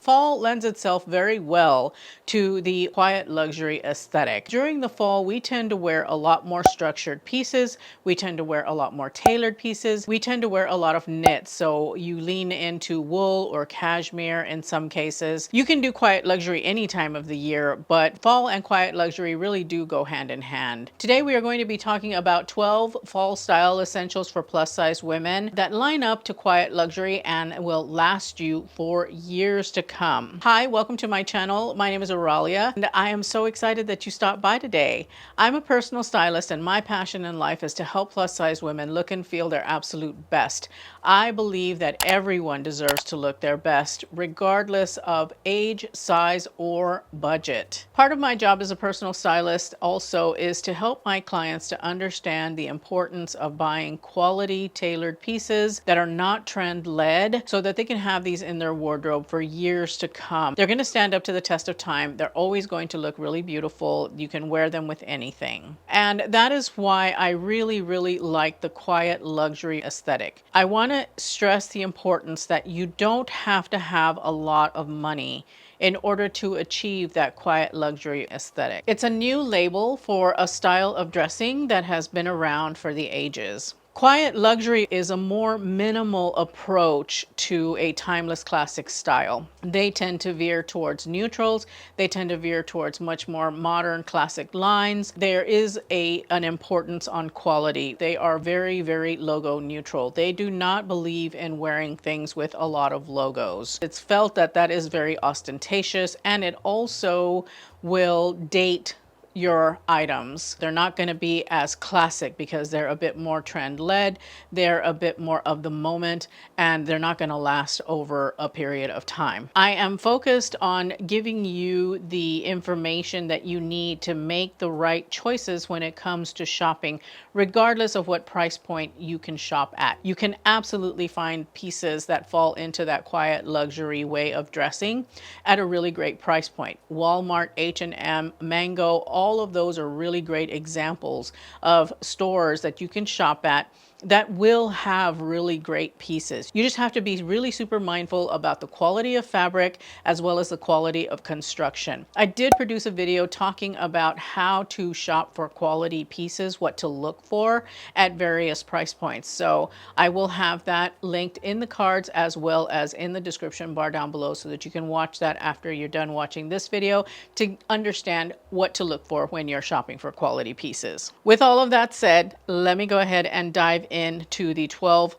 Fall lends itself very well to the quiet luxury aesthetic. During the fall, we tend to wear a lot more structured pieces. We tend to wear a lot more tailored pieces. We tend to wear a lot of knits. So you lean into wool or cashmere in some cases. You can do quiet luxury any time of the year, but fall and quiet luxury really do go hand in hand. Today, we are going to be talking about 12 fall style essentials for plus size women that line up to quiet luxury and will last you for years to come. Hi, welcome to my channel. My name is Oralia, and I am so excited that you stopped by today. I'm a personal stylist, and my passion in life is to help plus size women look and feel their absolute best. I believe that everyone deserves to look their best, regardless of age, size, or budget. Part of my job as a personal stylist also is to help my clients to understand the importance of buying quality tailored pieces that are not trend led so that they can have these in their wardrobe for years to come. They're going to stand up to the test of time. They're always going to look really beautiful. You can wear them with anything. And that is why I really like the quiet luxury aesthetic. I want to stress the importance that you don't have to have a lot of money in order to achieve that quiet luxury aesthetic. It's a new label for a style of dressing that has been around for the ages. Quiet luxury is a more minimal approach to a timeless classic style. They tend to veer towards neutrals. They tend to veer towards much more modern classic lines. There is an importance on quality. They are very logo neutral. They do not believe in wearing things with a lot of logos. It's felt that that is very ostentatious, and it also will date your items. They're not going to be as classic because they're a bit more trend led, they're a bit more of the moment, and they're not going to last over a period of time. I am focused on giving you the information that you need to make the right choices when it comes to shopping, regardless of what price point you can shop at. You can absolutely find pieces that fall into that quiet luxury way of dressing at a really great price point. Walmart, H&M, Mango, all of those are really great examples of stores that you can shop at that will have really great pieces. You just have to be really super mindful about the quality of fabric as well as the quality of construction. I did produce a video talking about how to shop for quality pieces, what to look for at various price points. So I will have that linked in the cards as well as in the description bar down below so that you can watch that after you're done watching this video to understand what to look for when you're shopping for quality pieces. With all of that said, let me go ahead and dive into the 12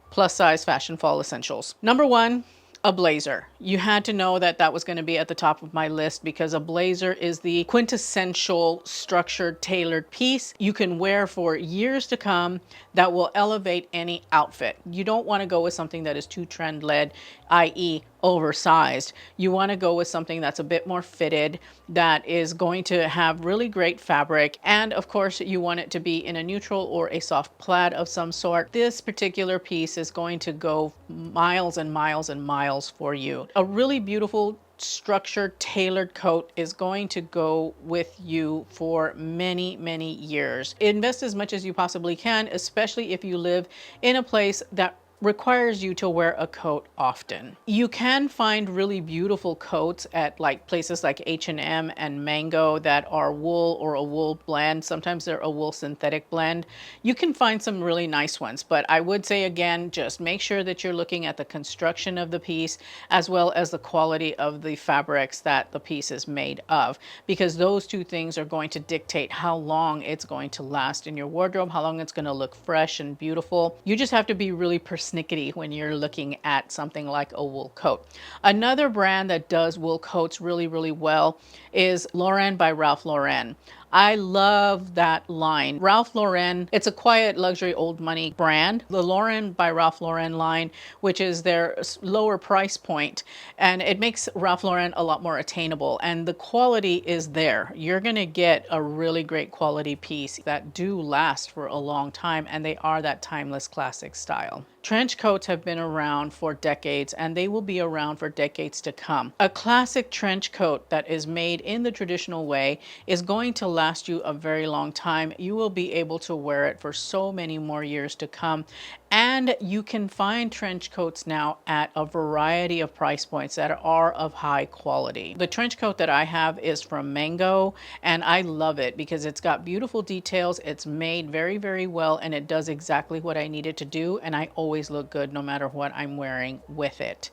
plus size fashion fall essentials. Number one, a blazer. You had to know that that was going to be at the top of my list because a blazer is the quintessential structured tailored piece you can wear for years to come that will elevate any outfit. You don't want to go with something that is too trend led, i.e. oversized. You want to go with something that's a bit more fitted, that is going to have really great fabric, and of course you want it to be in a neutral or a soft plaid of some sort. This particular piece is going to go miles and miles and miles for you. A really beautiful structured tailored coat is going to go with you for many years. Invest as much as you possibly can, especially if you live in a place that requires you to wear a coat often. You can find really beautiful coats at like places like H&M and Mango that are wool or a wool blend. Sometimes they're a wool synthetic blend. You can find some really nice ones, but I would say again, just make sure that you're looking at the construction of the piece as well as the quality of the fabrics that the piece is made of, because those two things are going to dictate how long it's going to last in your wardrobe, how long it's going to look fresh and beautiful. You just have to be really persnickety when you're looking at something like a wool coat. Another brand that does wool coats really well is Lauren by Ralph Lauren. I love that line. Ralph Lauren, it's a quiet luxury old money brand. The Lauren by Ralph Lauren line, which is their lower price point, and it makes Ralph Lauren a lot more attainable, and the quality is there. You're gonna get a really great quality piece that do last for a long time, and they are that timeless classic style. Trench coats have been around for decades, and they will be around for decades to come. A classic trench coat that is made in the traditional way is going to last last you a very long time. You will be able to wear it for so many more years to come. And you can find trench coats now at a variety of price points that are of high quality. The trench coat that I have is from Mango, and I love it because it's got beautiful details. It's made very, very well, and it does exactly what I need it to do. And I always look good no matter what I'm wearing with it.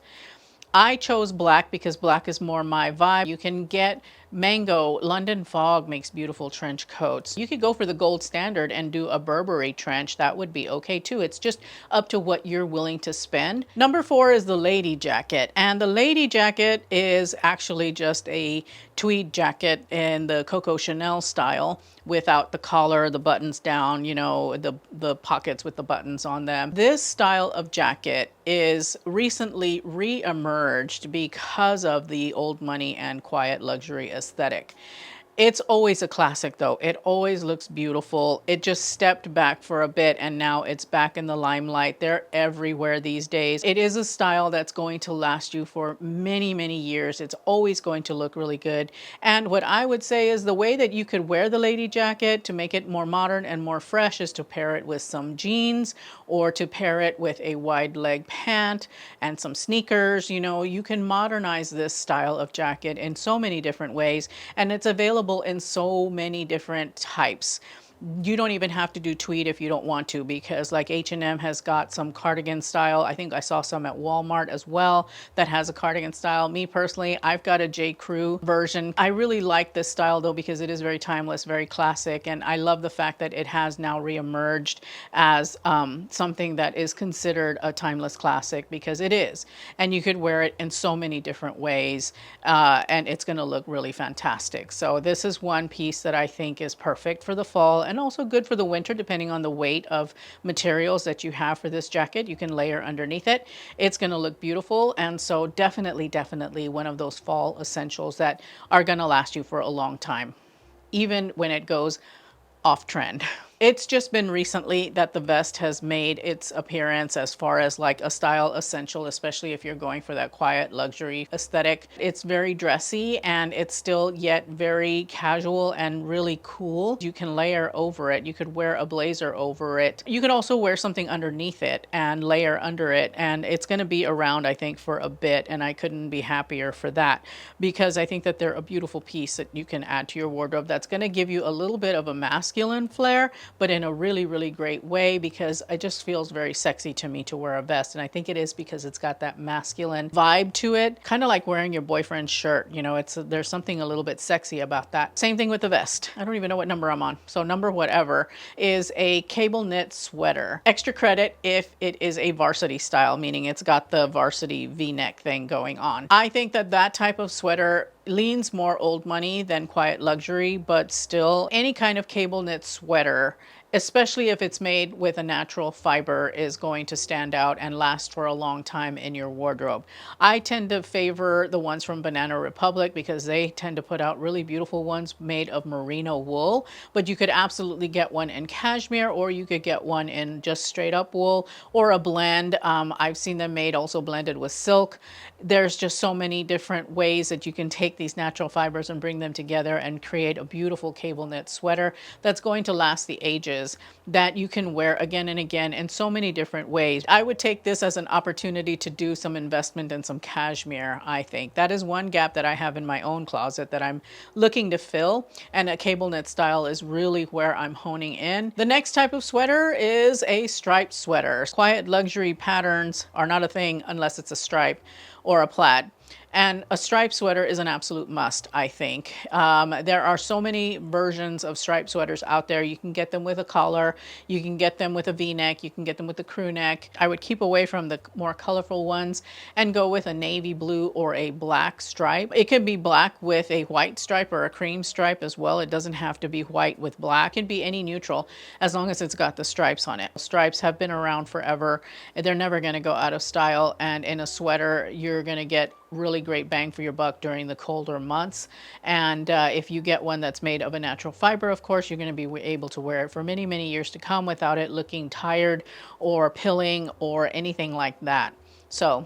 I chose black because black is more my vibe. You can get Mango. London Fog makes beautiful trench coats. You could go for the gold standard and do a Burberry trench. That would be okay too. It's just up to what you're willing to spend. Number 4 is the lady jacket. And the lady jacket is actually just a tweed jacket in the Coco Chanel style without the collar, the buttons down, you know, the pockets with the buttons on them. This style of jacket is recently re-emerged because of the old money and quiet luxury aesthetic. It's always a classic though. It always looks beautiful. It just stepped back for a bit and now it's back in the limelight. They're everywhere these days. It is a style that's going to last you for many, many years. It's always going to look really good. And what I would say is the way that you could wear the lady jacket to make it more modern and more fresh is to pair it with some jeans or to pair it with a wide leg pant and some sneakers. You know, you can modernize this style of jacket in so many different ways, and it's available in so many different types. You don't even have to do tweed if you don't want to, because like H&M has got some cardigan style. I think I saw some at Walmart as well that has a cardigan style. Me personally, I've got a J. Crew version. I really like this style though because it is very timeless, very classic, and I love the fact that it has now reemerged as something that is considered a timeless classic, because it is. And you could wear it in so many different ways, and it's going to look really fantastic. So this is one piece that I think is perfect for the fall and also good for the winter, depending on the weight of materials that you have for this jacket. You can layer underneath it. It's going to look beautiful. And so definitely, definitely one of those fall essentials that are going to last you for a long time, even when it goes off trend. It's just been recently that the vest has made its appearance as far as like a style essential, especially if you're going for that quiet luxury aesthetic. It's very dressy and it's still yet very casual and really cool. You can layer over it. You could wear a blazer over it. You could also wear something underneath it and layer under it. And it's going to be around, I think, for a bit. And I couldn't be happier for that, because I think that they're a beautiful piece that you can add to your wardrobe that's going to give you a little bit of a masculine flair, but in a really, really great way, because it just feels very sexy to me to wear a vest. And I think it is because it's got that masculine vibe to it, kind of like wearing your boyfriend's shirt. You know, there's something a little bit sexy about that. Same thing with the vest. I don't even know what number I'm on. So number whatever is a cable knit sweater. Extra credit if it is a varsity style, meaning it's got the varsity V-neck thing going on. I think that that type of sweater leans more old money than quiet luxury, but still any kind of cable knit sweater, especially if it's made with a natural fiber, is going to stand out and last for a long time in your wardrobe. I tend to favor the ones from Banana Republic because they tend to put out really beautiful ones made of merino wool, but you could absolutely get one in cashmere, or you could get one in just straight up wool, or a blend. I've seen them made also blended with silk. There's just so many different ways that you can take these natural fibers and bring them together and create a beautiful cable knit sweater that's going to last the ages, that you can wear again and again in so many different ways. I would take this as an opportunity to do some investment in some cashmere. I think that is one gap that I have in my own closet that I'm looking to fill, and a cable knit style is really where I'm honing in. The next type of sweater is a striped sweater. Quiet luxury patterns are not a thing unless it's a stripe or a plaid. And a striped sweater is an absolute must, I think. There are so many versions of striped sweaters out there. You can get them with a collar, you can get them with a V-neck, you can get them with a crew neck. I would keep away from the more colorful ones and go with a navy blue or a black stripe. It could be black with a white stripe or a cream stripe as well. It doesn't have to be white with black. It can be any neutral as long as it's got the stripes on it. Stripes have been around forever. They're never going to go out of style. And in a sweater, you're going to get really great bang for your buck during the colder months. And if you get one that's made of a natural fiber, of course, you're going to be able to wear it for many, many years to come without it looking tired or pilling or anything like that. So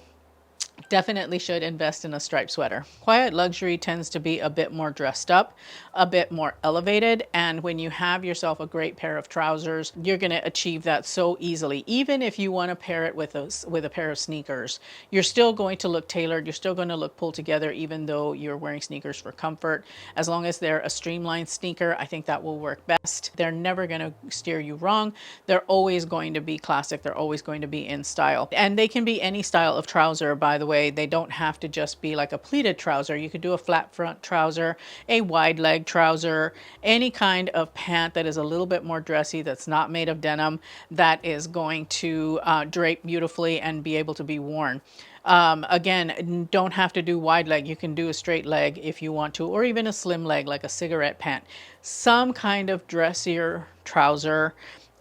definitely should invest in a striped sweater. Quiet luxury tends to be a bit more dressed up, a bit more elevated, and when you have yourself a great pair of trousers, you're going to achieve that so easily. Even if you want to pair it with a pair of sneakers, you're still going to look tailored, you're still going to look pulled together even though you're wearing sneakers for comfort. As long as they're a streamlined sneaker, I think that will work best. They're never going to steer you wrong. They're always going to be classic, they're always going to be in style. And they can be any style of trouser, by the way. They don't have to just be like a pleated trouser. You could do a flat front trouser, a wide leg trouser, any kind of pant that is a little bit more dressy, that's not made of denim, that is going to drape beautifully and be able to be worn. Again, don't have to do wide leg. You can do a straight leg if you want to, or even a slim leg like a cigarette pant. Some kind of dressier trouser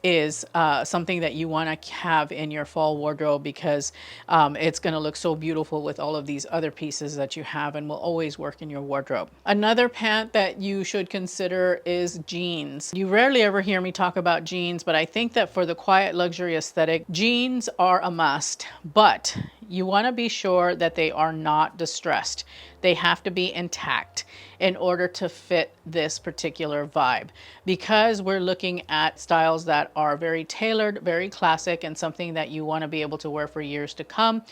is something that you want to have in your fall wardrobe, because it's going to look so beautiful with all of these other pieces that you have and will always work in your wardrobe. Another pant that you should consider is jeans. You rarely ever hear me talk about jeans, but I think that for the quiet luxury aesthetic, jeans are a must, but you want to be sure that they are not distressed. They have to be intact in order to fit this particular vibe, because we're looking at styles that are very tailored, very classic, and something that you want to be able to wear for years to come.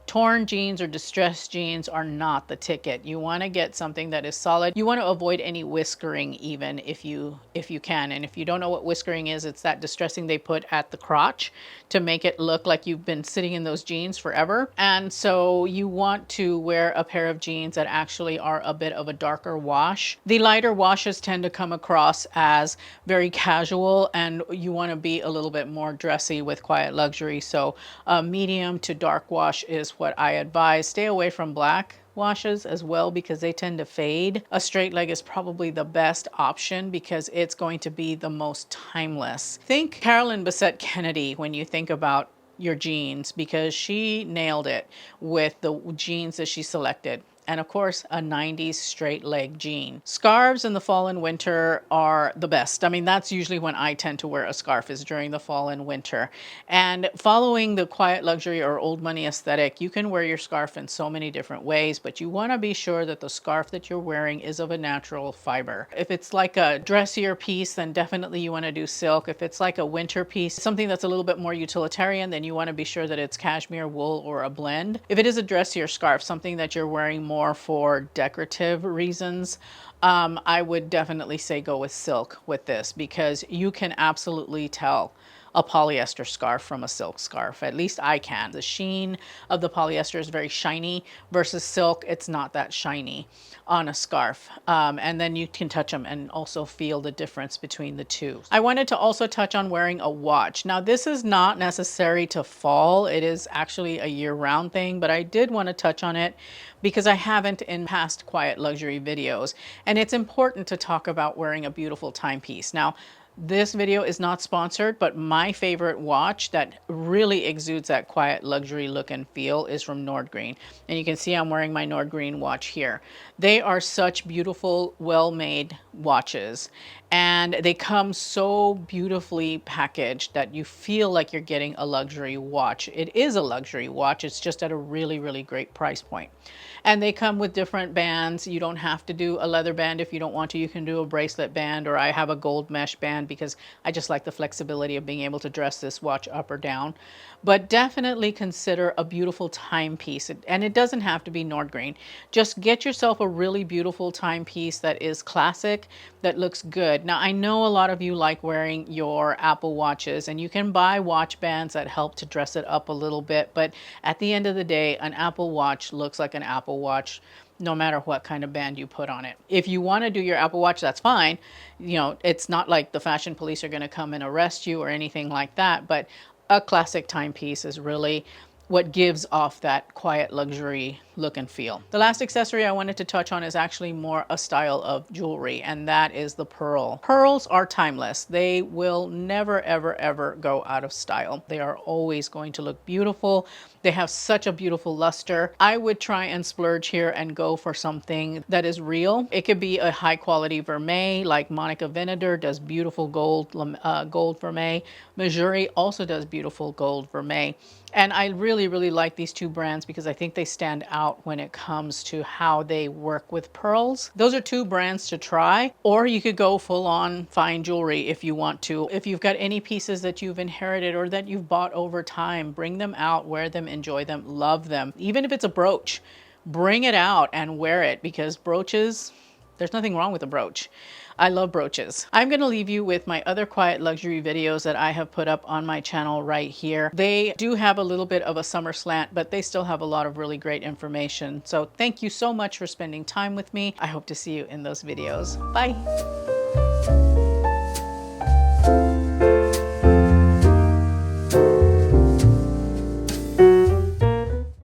Torn jeans or distressed jeans are not the ticket. You want to get something that is solid. You want to avoid any whiskering, even if you can. And if you don't know what whiskering is, it's that distressing they put at the crotch to make it look like you've been sitting in those jeans forever. And so you want to wear a pair of jeans that actually are a bit of a darker wash. The lighter washes tend to come across as very casual, and you want to be a little bit more dressy with quiet luxury. So a medium to dark wash is what I advise. Stay away from black washes as well, because they tend to fade. A straight leg is probably the best option because it's going to be the most timeless. Think Carolyn Bessette Kennedy when you think about your jeans, because she nailed it with the jeans that she selected. And of course, a 90s straight leg jean. Scarves in the fall and winter are the best. I mean, that's usually when I tend to wear a scarf, is during the fall and winter. And following the quiet luxury or old money aesthetic, you can wear your scarf in so many different ways, but you want to be sure that the scarf that you're wearing is of a natural fiber. If it's like a dressier piece, then definitely you want to do silk. If it's like a winter piece, something that's a little bit more utilitarian, then you want to be sure that it's cashmere, wool, or a blend. If it is a dressier scarf, something that you're wearing more for decorative reasons, I would definitely say go with silk with this, because you can absolutely tell a polyester scarf from a silk scarf. At least I can. The sheen of the polyester is very shiny versus silk. It's not that shiny on a scarf. And then you can touch them and also feel the difference between the two. I wanted to also touch on wearing a watch. Now, this is not necessary to fall. It is actually a year-round thing, but I did want to touch on it because I haven't in past quiet luxury videos. And it's important to talk about wearing a beautiful timepiece. Now, this video is not sponsored, but my favorite watch that really exudes that quiet luxury look and feel is from Nordgreen. And you can see I'm wearing my Nordgreen watch here. They are such beautiful, well-made watches. And they come so beautifully packaged that you feel like you're getting a luxury watch. It is a luxury watch. It's just at a really, really great price point. And they come with different bands. You don't have to do a leather band if you don't want to. You can do a bracelet band, or I have a gold mesh band because I just like the flexibility of being able to dress this watch up or down. But definitely consider a beautiful timepiece. And it doesn't have to be Nordgreen. Just get yourself a really beautiful timepiece that is classic, that looks good. Now, I know a lot of you like wearing your Apple watches, and you can buy watch bands that help to dress it up a little bit. But at the end of the day, an Apple watch looks like an Apple watch no matter what kind of band you put on it. If you want to do your Apple Watch, that's fine. You know, it's not like the fashion police are going to come and arrest you or anything like that, but a classic timepiece is really what gives off that quiet luxury look and feel. The last accessory I wanted to touch on is actually more a style of jewelry, and that is the pearl. Pearls are timeless. They will never, ever, ever go out of style. They are always going to look beautiful. They have such a beautiful luster. I would try and splurge here and go for something that is real. It could be a high quality vermeil, like Monica Vinader does beautiful gold vermeil. Mejuri also does beautiful gold vermeil. And I really, really like these two brands because I think they stand out when it comes to how they work with pearls. Those are two brands to try, or you could go full on fine jewelry if you want to. If you've got any pieces that you've inherited or that you've bought over time, bring them out, wear them, enjoy them, love them. Even if it's a brooch, bring it out and wear it, because brooches, there's nothing wrong with a brooch. I love brooches. I'm going to leave you with my other quiet luxury videos that I have put up on my channel right here. They do have a little bit of a summer slant, but they still have a lot of really great information. So thank you so much for spending time with me. I hope to see you in those videos. Bye.